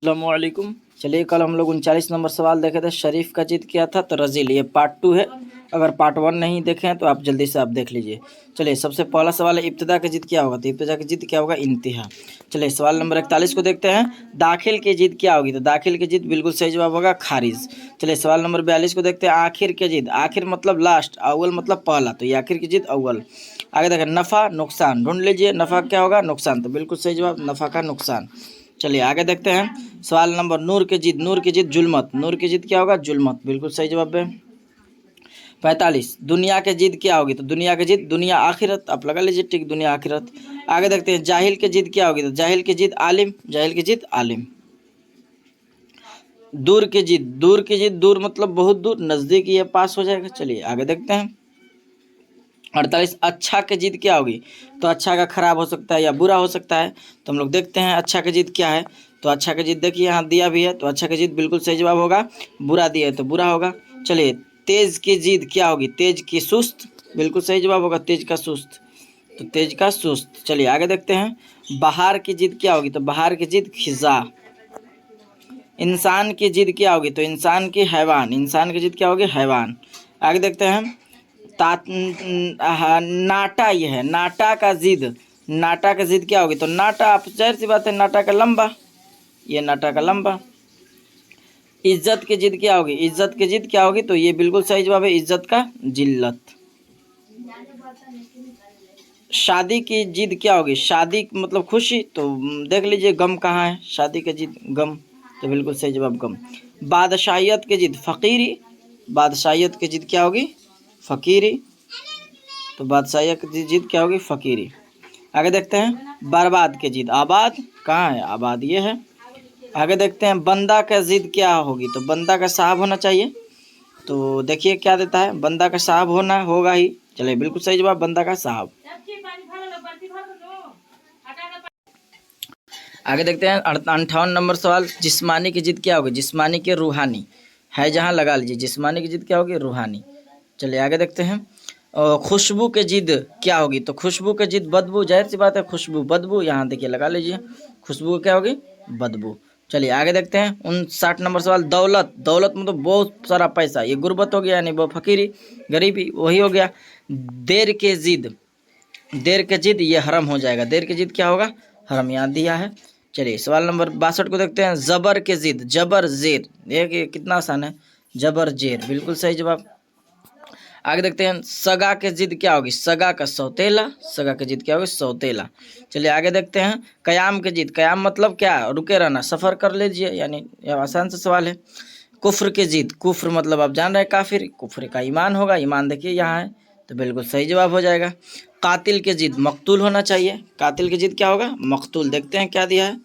अस्सलामुअलैकुम। चलिए, कल हम लोग 39 नंबर सवाल देखे थे। शरीफ का जिद क्या था? तो रजील। ये पार्ट 2 है। अगर पार्ट 1 नहीं देखे हैं तो आप जल्दी से आप देख लीजिए। चलिए, सबसे पहला सवाल है, इब्तिदा का जिद क्या होगा? तो इब्तिदा की जिद क्या होगा? इंतहा। चलिए, सवाल नंबर 41 को देखते हैं। दाखिल की जिद क्या होगी? तो दाखिल की जिद बिल्कुल सही जवाब होगा खारिज। चलिए, सवाल नंबर 42 को देखते हैं। आखिर की जिद। आखिर मतलब लास्ट, अव्वल मतलब पहला, तो ये आखिर की जिद अव्वल। आगे देखें, नफ़ा नुकसान ढूंढ लीजिए। नफ़ा क्या होगा? नुकसान, तो बिल्कुल सही जवाब नफ़ा का नुकसान। चलिए आगे देखते हैं। सवाल नंबर, नूर की जिद। नूर की जिद जुल्मत। नूर की जिद क्या होगा? जुल्मत, बिल्कुल सही जवाब है। 45, दुनिया की जिद क्या होगी? तो दुनिया की जिद दुनिया आखिरत, आप लगा लीजिए ठीक, दुनिया आखिरत। आगे देखते हैं, जाहिल की जिद क्या होगी? तो जाहिल की जिद आलिम। जाहिल की जिद आलिम। दूर की जिद। दूर की जिद, दूर मतलब बहुत दूर, नज़दीक ये पास हो जाएगा। चलिए आगे देखते हैं। 48, अच्छा की जिद क्या होगी? तो अच्छा का खराब हो सकता है या बुरा हो सकता है। तो हम लोग देखते हैं अच्छा की जिद क्या है। तो अच्छा की जिद देखिए यहाँ दिया भी है, तो अच्छा की जिद बिल्कुल सही जवाब होगा। बुरा दिया है तो बुरा होगा। चलिए, तेज की जिद क्या होगी? तेज की सुस्त, बिल्कुल सही जवाब होगा तेज का सुस्त, तो तेज का सुस्त। चलिए आगे देखते हैं। बाहर की जिद क्या होगी? तो बाहर की जिद खिजा। इंसान की जिद क्या होगी? तो इंसान की हैवान। इंसान की जिद क्या होगी? हैवान। आगे देखते हैं। नाटा, ये है नाटा का जिद। नाटा का जिद क्या होगी? तो नाटा, आप जाहिर सी बात है, नाटा का लंबा, ये नाटा का लंबा। इज्जत की जिद क्या होगी? इज्जत की जिद क्या होगी? तो ये बिल्कुल सही जवाब है, इज्जत का जिल्लत। शादी की जिद क्या होगी? शादी मतलब खुशी, तो देख लीजिए गम कहाँ है? शादी की जिद गम, तो बिल्कुल सही जवाब गम। बादशाहियत की जिद फकीरी। बादशाहियत की जिद क्या होगी? फकीरी, तो बादशाहियत की जिद क्या होगी? फकीरी। आगे देखते हैं। बर्बाद की जिद आबाद, कहाँ है? आबाद, ये है। आगे देखते हैं। बंदा का जिद क्या होगी? तो बंदा का साहब होना चाहिए। तो देखिए क्या देता है, बंदा का साहब होना होगा ही। चलिए बिल्कुल सही जवाब बंदा का साहब। आगे देखते हैं। 58 नंबर सवाल, जिस्मानी की जिद क्या होगी? जिस्मानी की रूहानी, है जहाँ लगा लीजिए। जिस्मानी की जिद क्या होगी? रूहानी। चलिए आगे देखते हैं। खुशबू की जिद क्या होगी? तो खुशबू की जिद बदबू, जाहिर सी बात है, खुशबू बदबू, यहाँ देखिए लगा लीजिए। खुशबू क्या होगी? बदबू। चलिए आगे देखते हैं। 59 नंबर सवाल, दौलत। दौलत मतलब बहुत सारा पैसा, ये गुर्बत हो गया, यानी वो फकीरी, गरीबी, वही हो गया। देर के जिद। देर के जिद ये हरम हो जाएगा। देर की जिद क्या होगा? हरम, यहाँ दिया है। चलिए सवाल नंबर 62 को देखते हैं। जबर के जिद। जबर जेर, देखिए कितना आसान है, जबर जेर, बिल्कुल सही जवाब। आगे देखते हैं। सगा के जिद क्या होगी? सगा का सौतेला। सगा की जिद क्या होगी? सौतेला। चलिए आगे देखते हैं। कयाम के जिद। कयाम मतलब क्या? रुके रहना, सफ़र कर लीजिए, यानी यह आसान सा सवाल है। कुफ्र के जिद। कुफ्र मतलब आप जान रहे हैं, काफिर। कुफ्र का ईमान होगा, ईमान देखिए यहाँ है, तो बिल्कुल सही जवाब हो जाएगा। कातिल के जिद मकतूल होना चाहिए। कातिल की जिद क्या होगा? मकतूल। देखते हैं क्या दिया है,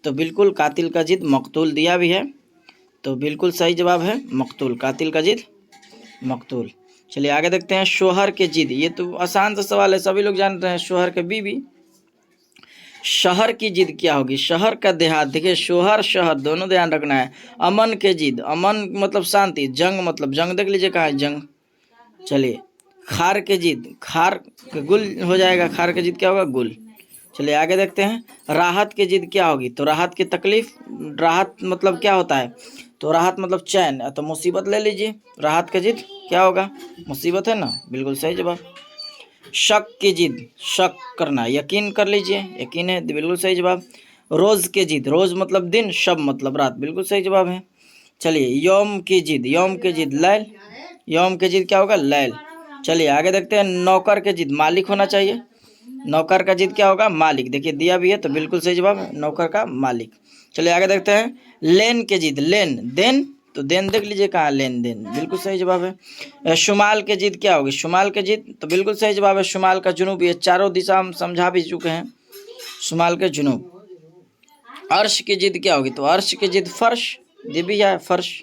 तो बिल्कुल कातिल का जिद मकतूल दिया भी है, तो बिल्कुल सही जवाब है मकतूल। कातिल का जिद मकतूल। चलिए आगे देखते हैं। शोहर के जिद, ये तो आसान सा सवाल है, सभी लोग जानते हैं, शोहर के बीवी। शहर की जिद क्या होगी? शहर का देहात, देखिए शोहर शहर दोनों ध्यान रखना है। अमन के जिद, अमन मतलब शांति। जंग मतलब जंग, देख लीजिए कहाँ है जंग। चलिए, खार के जिद, खार गुल हो जाएगा, खार के जिद क्या होगा? गुल। चलिए आगे देखते हैं। राहत की जिद क्या होगी? तो राहत की तकलीफ। राहत मतलब क्या होता है? तो राहत मतलब चैन, तो मुसीबत ले लीजिए। राहत की जिद क्या होगा? मुसीबत है ना, बिल्कुल सही जवाब। शक की जिद, शक करना, यकीन कर लीजिए, यकीन है, बिल्कुल सही जवाब। रोज़ की जिद, रोज़ मतलब दिन, शब मतलब रात, बिल्कुल सही जवाब है। चलिए, यौम की जिद, यौम की जिद लैल। यौम की जिद क्या होगा? लैल। चलिए आगे देखते हैं। नौकर के जिद मालिक होना चाहिए। नौकर का जिद क्या होगा? मालिक, देखिए दिया भी है, तो बिल्कुल सही जवाब है नौकर का मालिक। चलिए आगे देखते हैं। लेन के जिद, लेन देन, तो देन देख लीजिए कहाँ, लेन देन, बिल्कुल सही जवाब है। शुमाल के जिद क्या होगी? शुमाल के जिद, तो बिल्कुल सही जवाब है शुमाल का जुनूब। ये चारों दिशा हम समझा भी चुके हैं, शुमाल के जुनूब। अर्श की जिद क्या होगी? तो अर्श की जिद फर्श, ये भी है फर्श,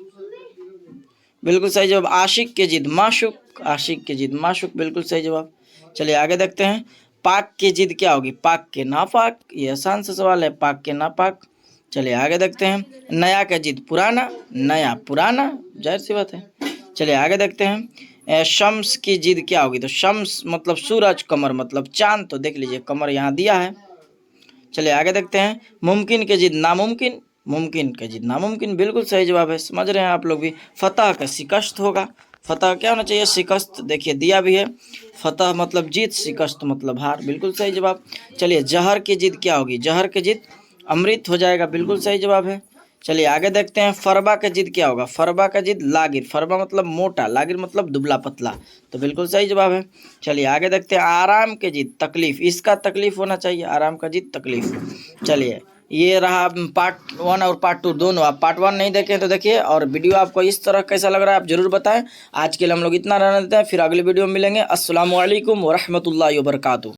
बिल्कुल सही जवाब। आशिक के जिद माशुक, आशिक के जिद माशुक, बिल्कुल सही जवाब। चलिए आगे देखते हैं। पाक की जिद क्या होगी? पाक के नापाक, ये आसान सा सवाल है, पाक के नापाक। चलिए आगे देखते हैं। नया का जिद पुराना, नया पुराना, जाहिर सी बात है। चलिए आगे देखते हैं। शम्स की जिद क्या होगी? तो शम्स मतलब सूरज, कमर मतलब चांद, तो देख लीजिए कमर यहाँ दिया है। चलिए आगे देखते हैं। मुमकिन की जिद नामुमकिन, मुमकिन का जिद, नामुमकिन बिल्कुल सही जवाब है, समझ रहे हैं आप लोग भी। फतह का शिकस्त होगा, फतह क्या होना चाहिए, शिकस्त, देखिए दिया भी है, फतह मतलब जीत, शिकस्त मतलब हार, बिल्कुल सही जवाब। चलिए जहर की जिद क्या होगी, जहर की जिद अमृत हो जाएगा, बिल्कुल सही जवाब है। चलिए आगे देखते हैं, फरबा का जिद क्या होगा, फरबा का जिद लागिर, फरबा मतलब मोटा, लागिर मतलब दुबला पतला, तो बिल्कुल सही जवाब है। चलिए आगे देखते हैं, आराम के जिद तकलीफ, इसका तकलीफ होना चाहिए, आराम का जिद तकलीफ। चलिए ये रहा पार्ट 1 और पार्ट 2 दोनों, आप पार्ट 1 नहीं देखें तो देखिए, और वीडियो आपको इस तरह कैसा लग रहा है आप जरूर बताएं। आज के लिए हम लोग इतना रहने देते हैं, फिर अगले वीडियो में मिलेंगे। अस्सलामु अलैकुम व रहमतुल्लाहि व बरकातुहू।